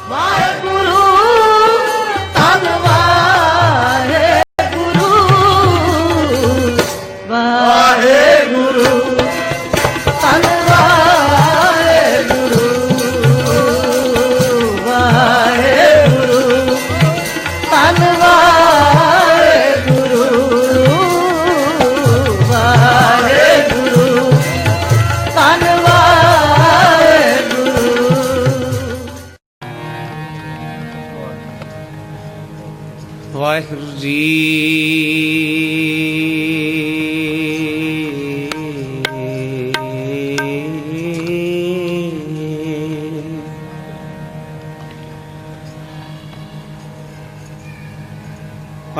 ਵਾਹਿਗੁਰੂ ਧੰਨ ਵਾਹਿਗੁਰੂ ਵਾਹਿਗੁਰੂ ਧੰਨ ਵਾਹਿਗੁਰੂ ਵਾਹਿਗੁਰੂ ਧੰਨ ਵਾਹਿਗੁਰੂ ਵਾਹਿਗੁਰੂ ਧੰਨ ਵਾਹਿਗੁਰੂ। ਵਾਹਿਗੁਰੂ ਜੀ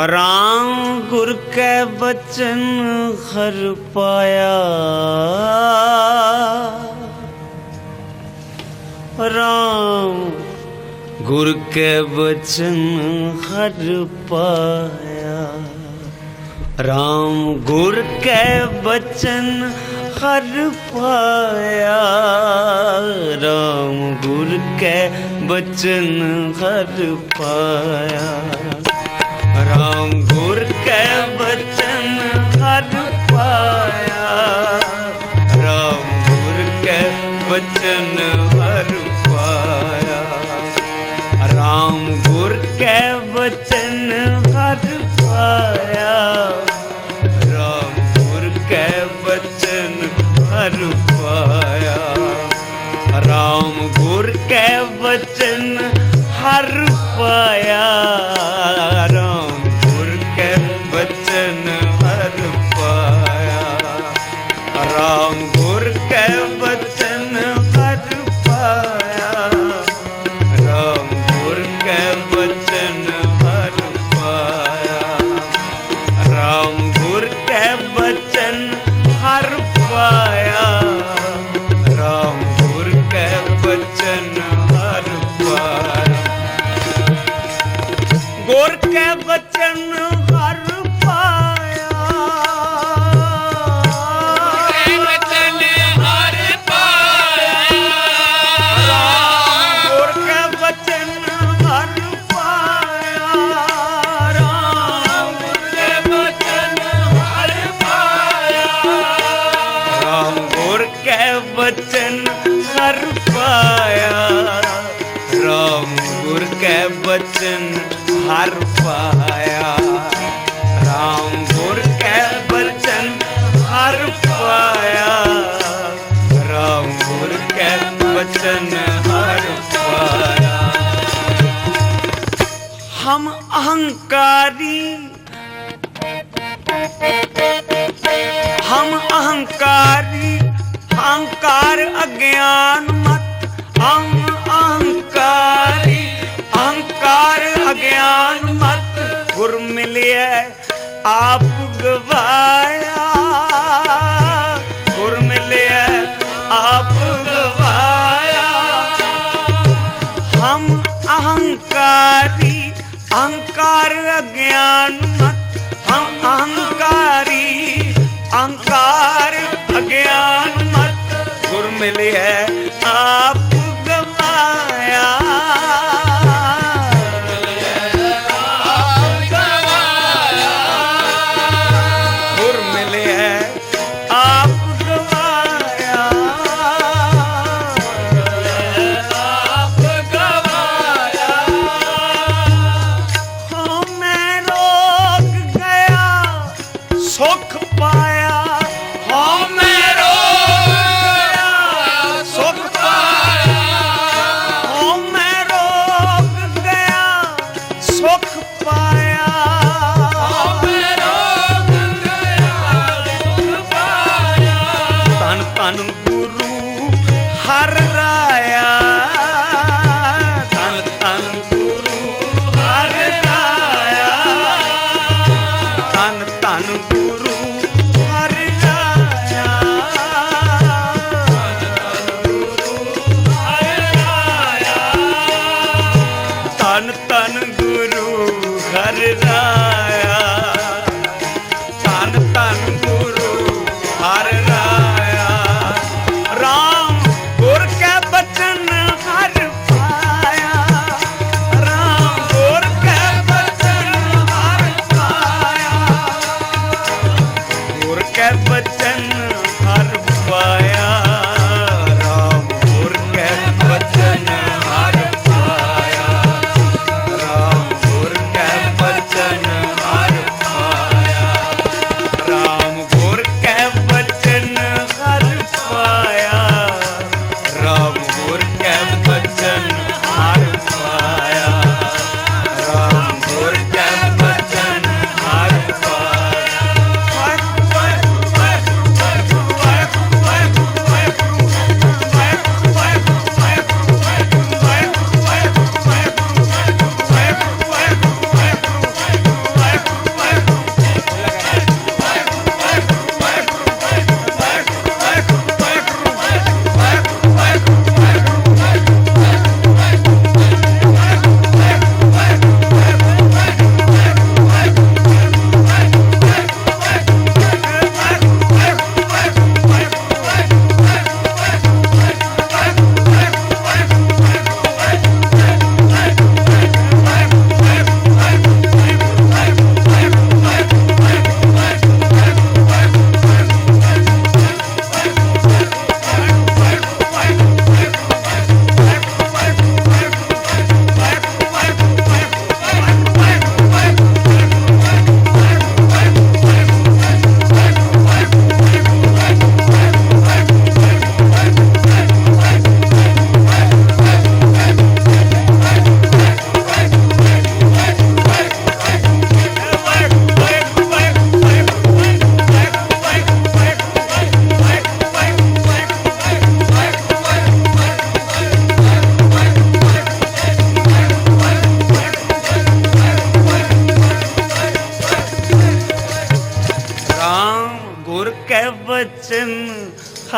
ਰਾਮ ਗੁਰ ਕੈ ਬਚਨ ਹਰ ਪਾਇਆ ਰਾਮ ਗੁਰ ਕੈ ਬਚਨ ਹਰ ਪਾਇਆ ਰਾਮ ਗੁਰ ਕੈ ਬਚਨ ਹਰ ਪਾਇਆ ਰਾਮ ਗੁਰ ਕੈ ਬਚਨ ਹਰ ਪਾਇਆ ਰਾਮ ਗੁਰ ਕੈ ਬਚਨ ਹਰ ਪਾਇਆ ਰਾਮ ਗੁਰ ਕੈ ਬਚਨ ਹਰ ਪਾਇਆ ਰਾਮ ਗੁਰ ਕੈ ਬਚਨ ਹਰ ਪਾਇਆ ਰਾਮ ਗੁਰ ਕੈ ਬਚਨ ਹਰ ਪਾਇਆ ਰਾਮ ਗੁਰ ਕੈ ਬਚਨ ਹਰ ਪਾਇਆ ਰਾਮ ਗੁਰ ਕੈ ਬਚਨ ਹਰ ਪਾਇਆ ਰਾਮ ਗੁਰ ਕੈ ਬਚਨ ਹਰ ਪਾਇਆ ਰਾਮ ਗੁਰ ਕੈ ਬਚਨ ਹਰ ਪਾਇਆ ਰਾਮ ਗੁਰ ਕੈ ਬਚਨ ਹਰ ਪਾਇਆ ਰਾਮ ਗੁਰ ਕੈ ਬਚਨ ਹਰ ਪਾਇਆ ਗੁਰ ਕੈ ਬਚਨ ਹਰ ਪਾਇਆ ਗੁਰ ਕੈ ਬਚਨ ਹਰ ਪਾਇਆ ਰਾਮ ਗੁਰ ਕੈ ਬਚਨ ਹਰ ਪਾਇਆ ਰਾਮ ਗੁਰ ਕੈ ਬਚਨ ਹਰ ਪਾਇਆ ਰਾਮ ਗੁਰ ਕੈ ਬਚਨ ਹਰ ਪਾਇਆ ਰਾਮ ਗੁਰ ਕੈ ਬਚਨ ਹਰ ਪਾਇਆ हम अहंकारी अहंकार अज्ञान मत हम अहंकारी अहंकार अज्ञान मत गुर मिलिए आप गवाया गुर मिलिए आप गवाया हम अहंकारी अहंकार अज्ञान मत हम अहंकारी अहंकार अज्ञान मत गुर मिले है आप गवाया गुर मिले है आप गवाया आप गवाया हो मैं रोक गया सुख पाया हो मैं रोक गया सुख पाया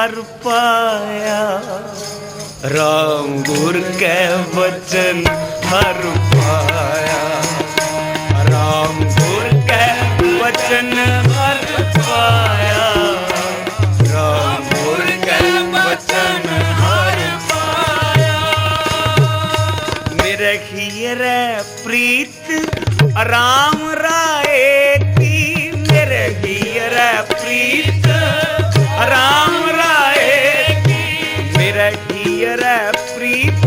हर पाया, राम गुर के वचन हर पाया, राम गुर के वचन हर पाया, राम गुर के वचन हर पाया। मेरे हीर प्रीत राम राय की, मेरे हीर प्रीत राम राय की, मेरे हीर प्रीत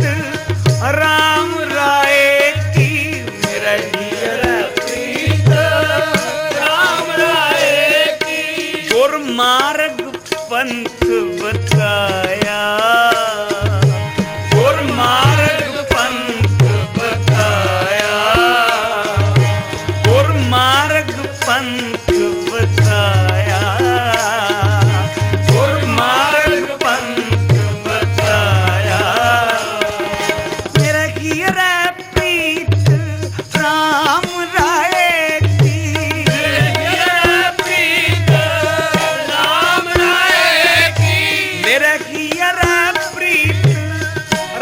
राम राय की, मेरे हीर प्रीत राम राय की। गुरमार्ग पंथ बताया, गुरमार्ग पंथ बताया, गुरमार्ग पंथ बताया, गुरमार्ग पंथ बताया। मेरा हीर प्रीत राम राय की, मेरा प्रीत राम राय की, मेरा हीर प्रीत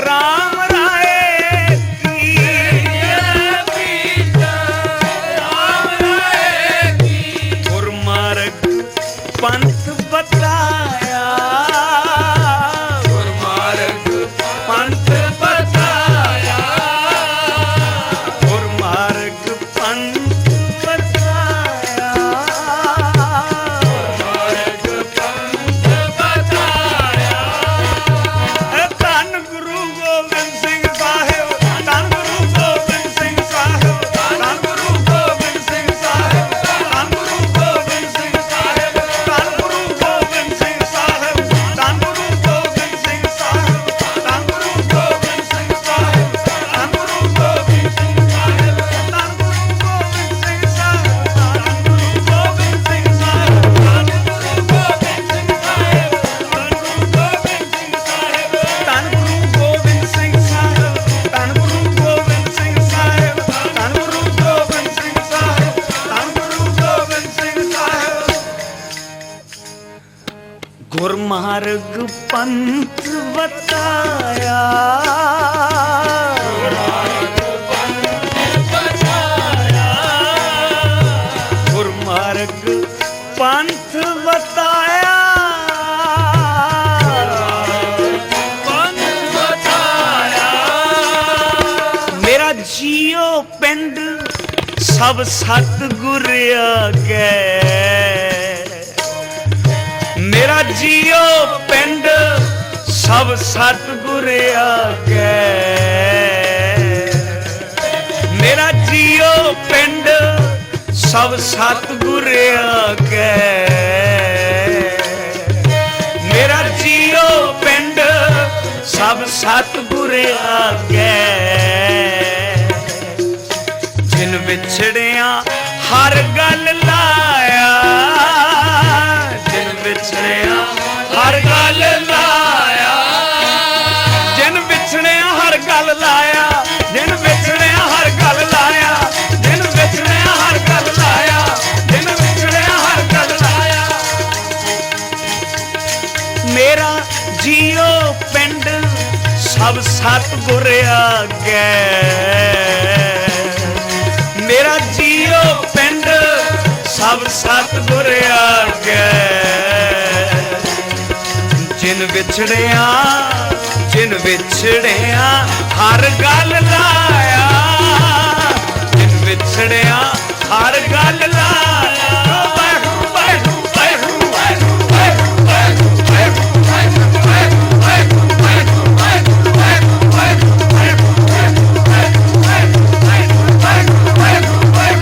राम राय की, मेरा प्रीत राम राय की। गुरमार्ग पंथ बताया, गुरमार्ग पंथ बताया, गुरमार्ग पंथ बताया, गुरमार्ग पंथ बताया। धन गुरु गोबिंद सिंह साहिब, धन गुरु गोबिंद सिंह साहिब, धन गुरु गोबिंद सिंह साहिब, धन गुरु गोबिंद सिंह साहिब, धन गुरु गोबिंद सिंह साहिब, धन गुरु गोबिंद सिंह साहिब, धन गुरु गोबिंद सिंह साहिब, धन गुरु गोबिंद सिंह साहिब, धन गुरु गोबिंद सिंह साहिब, धन गुरु गोबिंद सिंह साहिब, धन गुरु गोबिंद सिंह साहिब, धन गुरु गोबिंद सिंह साहिब, धन गुरु गोबिंद सिंह साहिब, धन गुरु गोबिंद सिंह साहिब, धन गुरु गोबिंद सिंह साहिब, धन गुरु गोबिंद सिंह साहिब। गुरमार्ग पंथ बताया, गुरमार्ग पंथ बताया, पंथ बताया। मेरा जियो पिंड सब सतगुर आगे, मेरा जियो पिंड सब सतगुर आगे, मेरा जियो पिंड सब सतगुर आगे, मेरा जियो पिंड सब सतगुर आगे। जिन विछड़िया हर गल लाया, जिन विछड़िया हर गल लाया, जिन विछड़िया हर गल लाया, जिन विछड़िया हर गल लाया, जिन विछड़िया हर गल लाया, जिन विछड़िया हर गल लाया। मेरा जियो पिंड सब सतगुर आगे, मेरा जियो पिंड सब सतगुर आगे। जिन विछड़िया, जिन विछड़िया हर गल लाया, जिन विछड़िया हर गल लाया। वाहिगुरू वाहिगुरू वाहिगुरू वाहिगुरू वाहिगुरू वाहिगुरू वाहिगुरू वाहिगुरू वाहिगुरू वाहिगुरू वाहिगुरू वाहिगुरू वाहिगुरू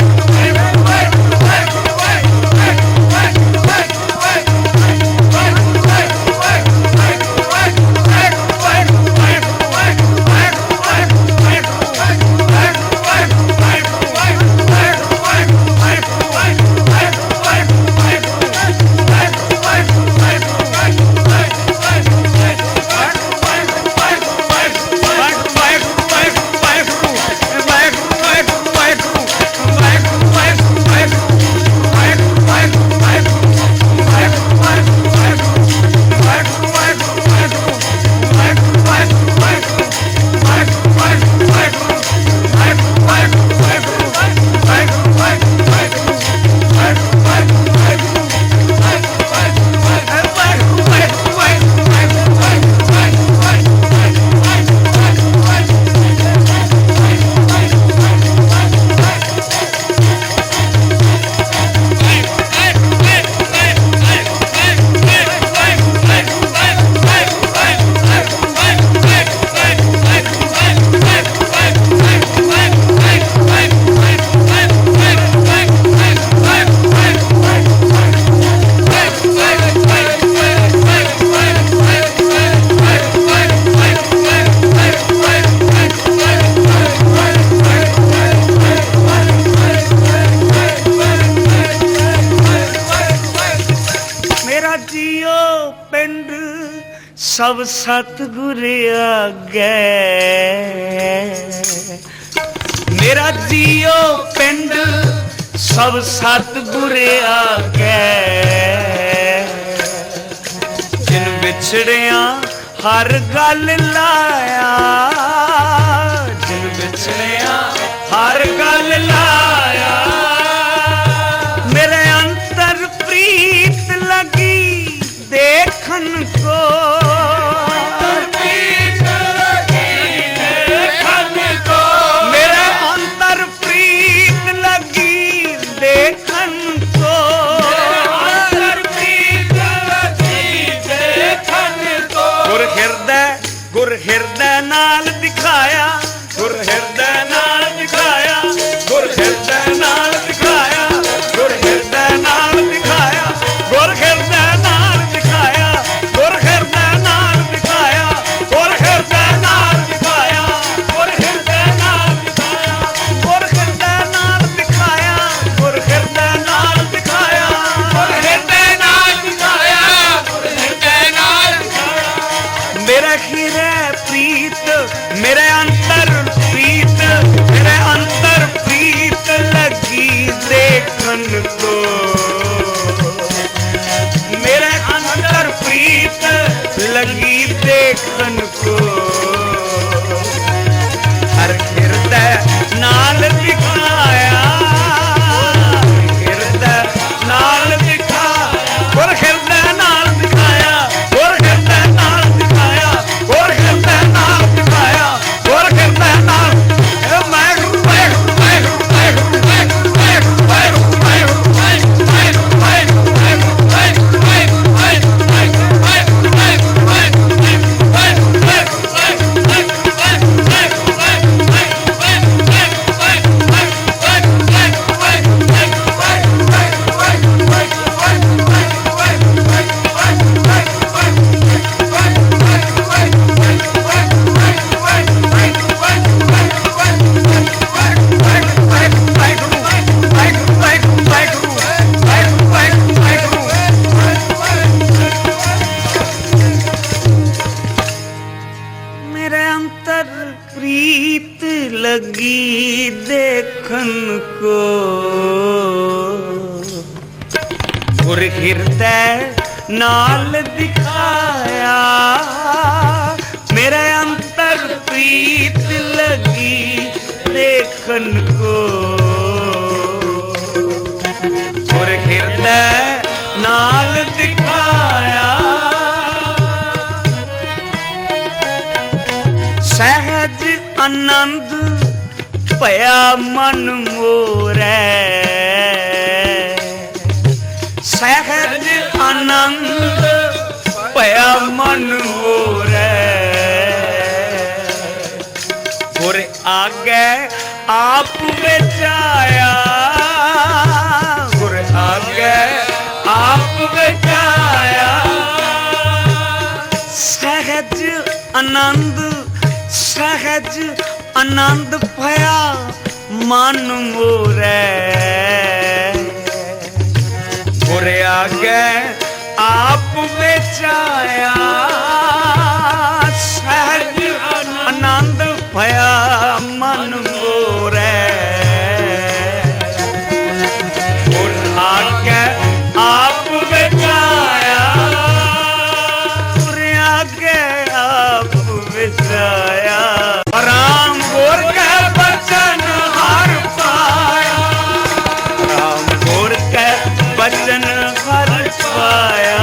सब सतगुर आगे मेरा जियो पिंड सब सतगुर आगे जिन विछड़िया हर गल लाया जिन विछड़िया हर गल लाया मेरे अंतर प्रीत लगी देखन को मेरे अंतर प्रीत लगी देखन को गुर हृदय नाल दिखाया गुर हृदय नाल दिखाया गुर हृदय नाल दिखाया गुर हृदय नाल दिखाया गुर हृदय नाल दिखाया गुर हृदय नाल दिखाया गुर हृदय नाल दिखाया गुर हृदय नाल दिखाया गुर हृदय नाल दिखाया गुर हृदय नाल दिखाया गुर हृदय नाल दिखाया गुर हृदय नाल दिखाया मेरा खीरे प्रीत मेरे अंतर प्रीत मेरे अंतर प्रीत लगी देखन को मेरे अंतर प्रीत लगी देखन को हर हृदय नाल दिखाया हृदय नाल दिखाया और हृदय नाल दिखाया और हृदय नाल दिखाया और हृदय नाल दिखाया और हृदय नाल मेरे अंतर प्रीत लगी देखन को गुर हृदय नाल दिखाया मेरे अंतर प्रीत लगी देखन को गुर हृदय नाल दिखाया सहज आनंद भया मन मोरे सहज आनंद भया मन मोरे गुर आगे आप बचाया गुर आगे आप बचाया सहज आनंद सहज आनंद भया मन मोरे गुर आगे आप बेचाया सहज आनंद भया मन मोरे गुर आगे आप बेचाया गुर आगे आप बेचाया राम गोर के बचन हर पाया राम गोर के बचन हर पाया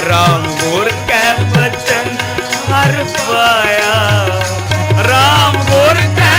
राम गोर के बचन हर पाया राम गोर के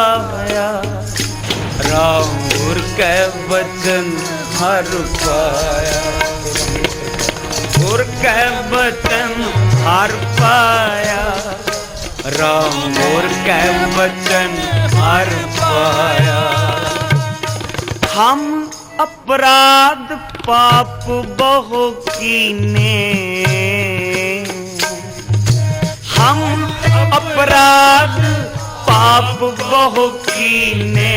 पाया, राम गुर के वचन हर पाया, गुर के वचन हर पाया, राम गुर के वचन हर पाया। हम अपराध पाप बहु कीने, हम अपराध पाप बहु कीने,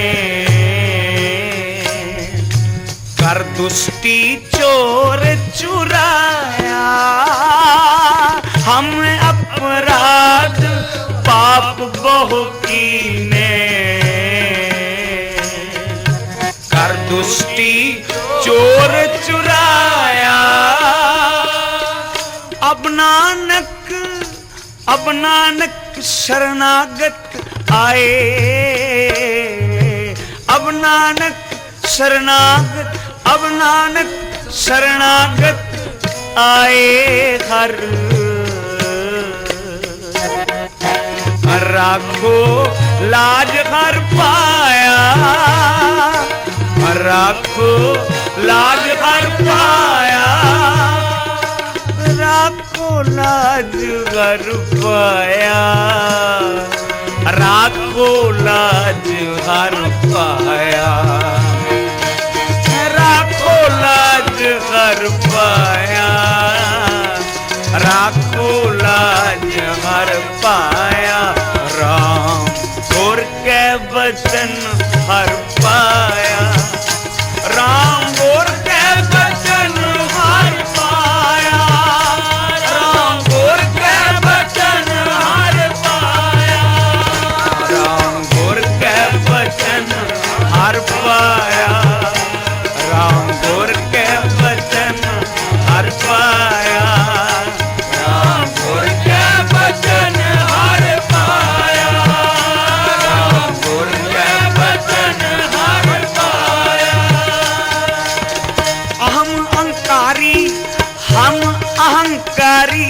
कर दुष्टि चोर चुराया, हम अपराध पाप बहु कीने, कर दुष्टि चोर चुराया। अब नानक शरणागत आए, अब नानक शरणागत, अब नानक शरणागत आए हर, राखो लाज हर पाया, राखो लाज हर पाया, राखो लाज हर पाया, राखो लाज हर पाया, राखो लाज हर पाया, राखो लाज हर पाया, राम गुर के वचन हर पाया, राम गुर के वचन हर पाया, राम गुर के वचन हर पाया, राम गुर के वचन हर पाया, राम गुर के वचन हर पाया, राम गुर के वचन हर पाया, राम गुर के वचन हर पाया। अहम अहंकारी, हम अहंकारी,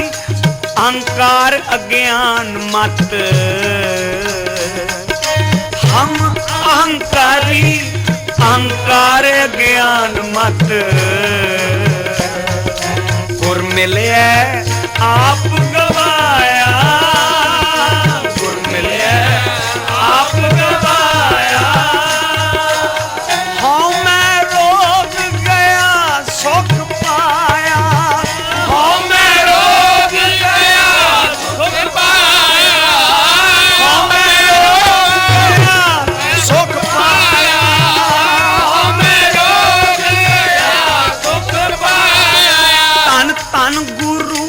अहंकार अज्ञान मत, हम अहंकारी, अहंकार अज्ञान मत, गुर मिले आप गवाया, गुर मिले आप गवाया, हाँ मैं रोग गया सुख पाया, हाँ मैं रोग गया सुख पाया, हाँ मैं रोग गया सुख पाया, हाँ मैं रोग गया सुख पाया। तन तन गुरु,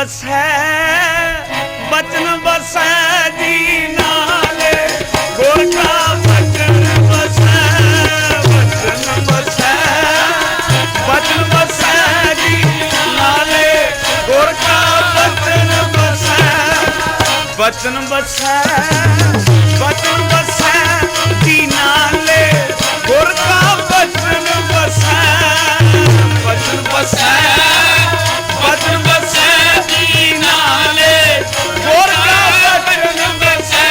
बसै बचन बसै जी नाले गुर का बचन बसै बचन बसै बचन बसै जी नाले गुर का बचन बसै बचन बसै बचन बसै जी नाले गुर का बचन बसै बचन बसै बचन बसै जी नाले गुर का बचन बसै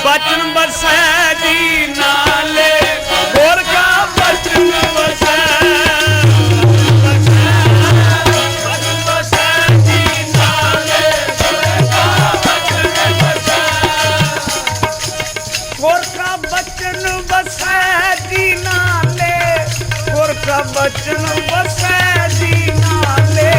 बचन बसै जी नाले गुर का बचन बसै बचन बसै जी नाले गुर का बचन बसै गुर का बचन बसै जी नाले गुर का बचन बसै जी नाले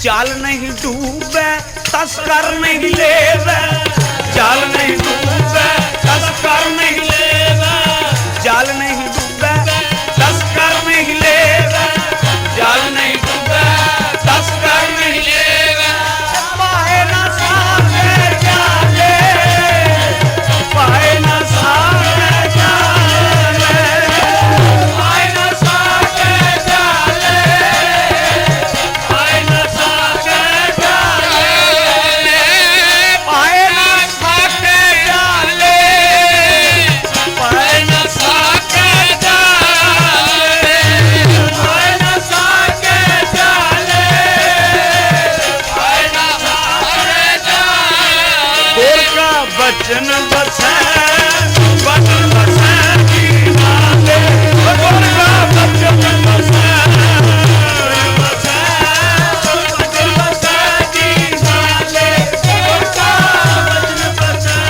जाल नहीं डूबे तस्कर नहीं लेवे जाल नहीं डूबे तस्कर नहीं लेवे जाल नहीं डूबे तस्कर नहीं लेवे जाल नहीं डूबे तस्कर नहीं लेवे पाए ना सारे जाले पाए ना सारे जाले पाए ना सारे जाले पाए ना बचन बसै बचन बसै जी नाले गुर का बचन बसै बचन बसै जी नाले गुर का बचन बसै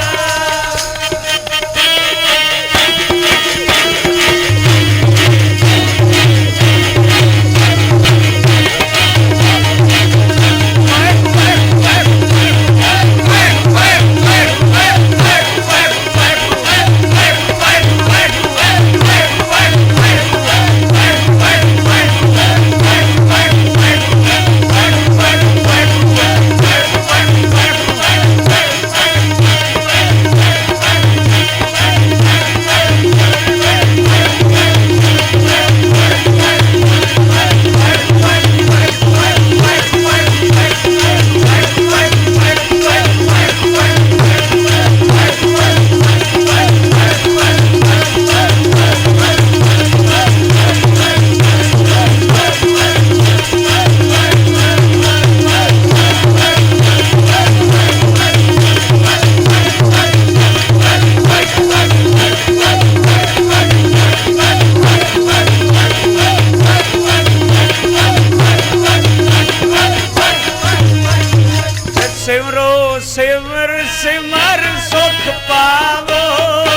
सिमर सिमर सुख पावो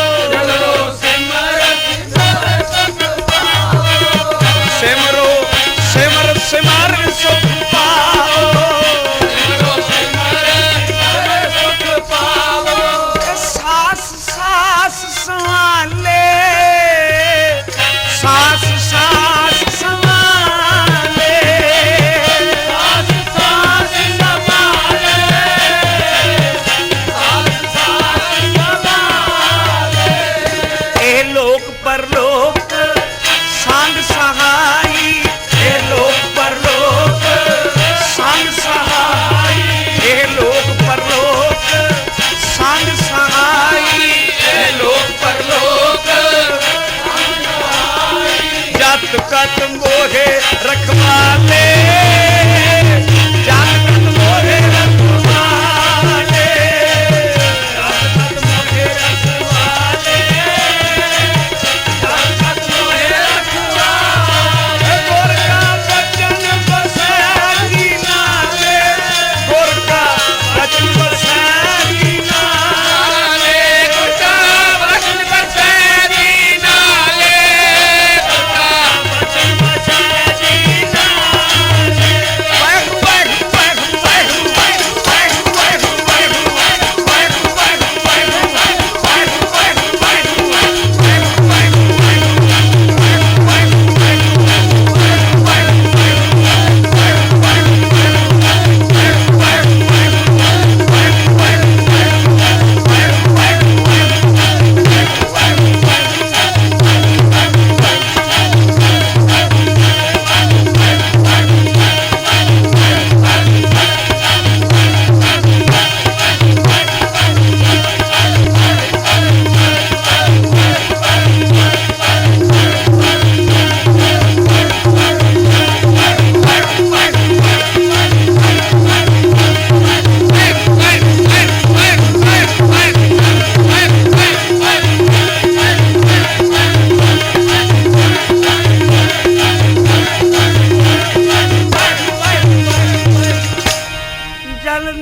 सिमरो सिमर सुख पावो सिमरो सिमर सिमर सुख पावो सिमरो सिमर सुख पावो सास सास संभाले सास सास संभाले सास सास संभाले सास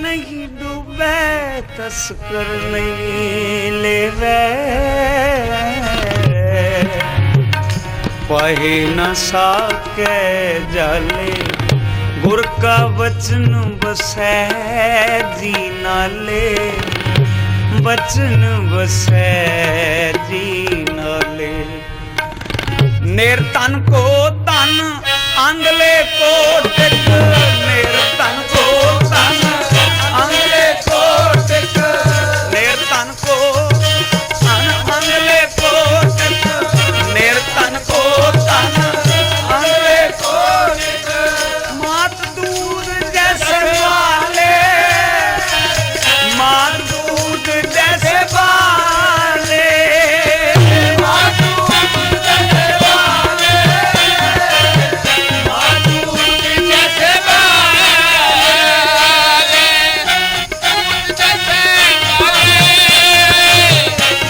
नहीं डूबे तस्कर नहीं लेवे पाहे न साके जाले गुर का वचन बसै जी नाले बचन बसै जी नाले नेर तन को तन आंगले को टिक नेर तन को तन आंगले को टिक नेर तन को तन आंगले को टिक नेर तन को तन आंगले को टिक मात दूध जैसे वाले मात दूध जैसे वाले मात दूध जैसे वाले मात दूध जैसे वाले दूध जैसे वाले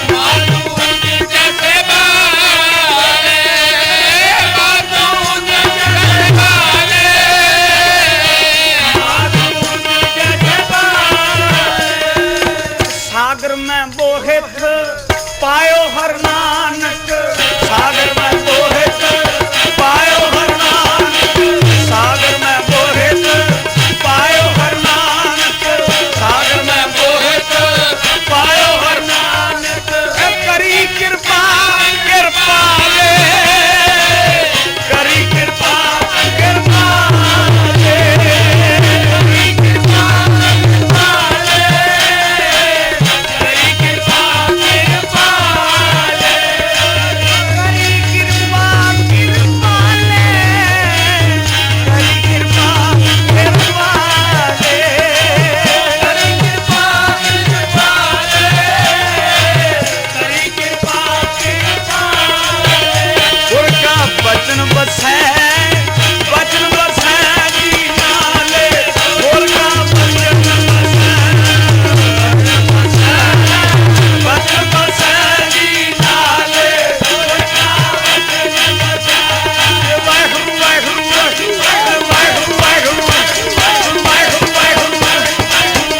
मात दूध जैसे वाले मात दूध जैसे वाले मात दूध जैसे वाले सागर में बोहित पायो हर नानक सागर में बोहित पायो हर नानक सागर में बोहित पायो हर नानक सागर में बोहित पायो हर नानक करी कृपा कृपा ले करी कृपा कृपा ले करी कृपा कृपा ले करी कृपा कृपा ले करी कृपा कृपा ले करी कृपा कृपा ले करी कृपा कृपा ले करी कृपा कृपा गुर का वचन बसै जी नाले गुर का वचन बसै जी नाले गुर का वचन बसै वाहिगुरू वाहिगुरू वाहिगुरू वाहिगुरू वाहिगुरू वाहिगुरू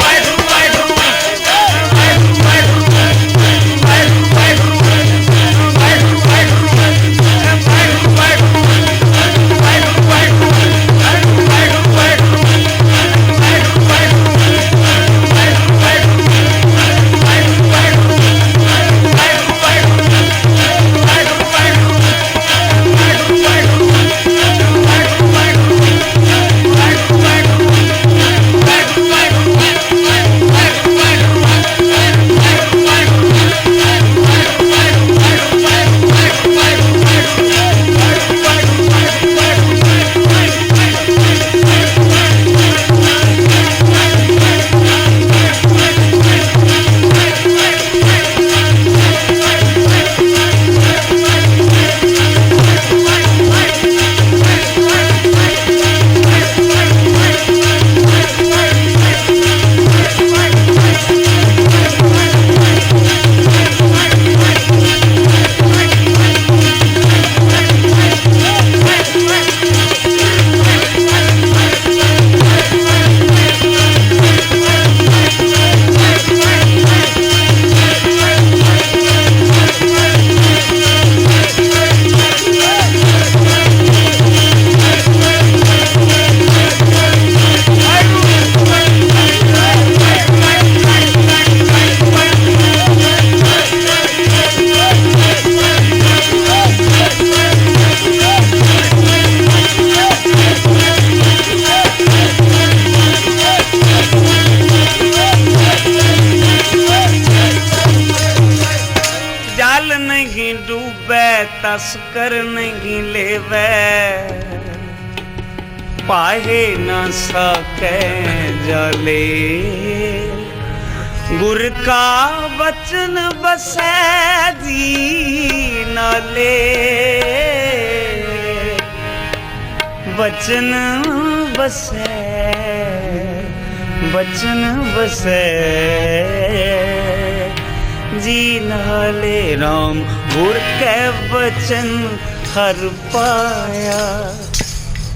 वाहिगुरू वाहिगुरू वाहिगुरू वाहिगुरू तस्कर नहीं लेवे पाहे न सके जले गुर का वचन बसै जी नाले वचन बसै जी नाले राम गुर के वचन हर पाया।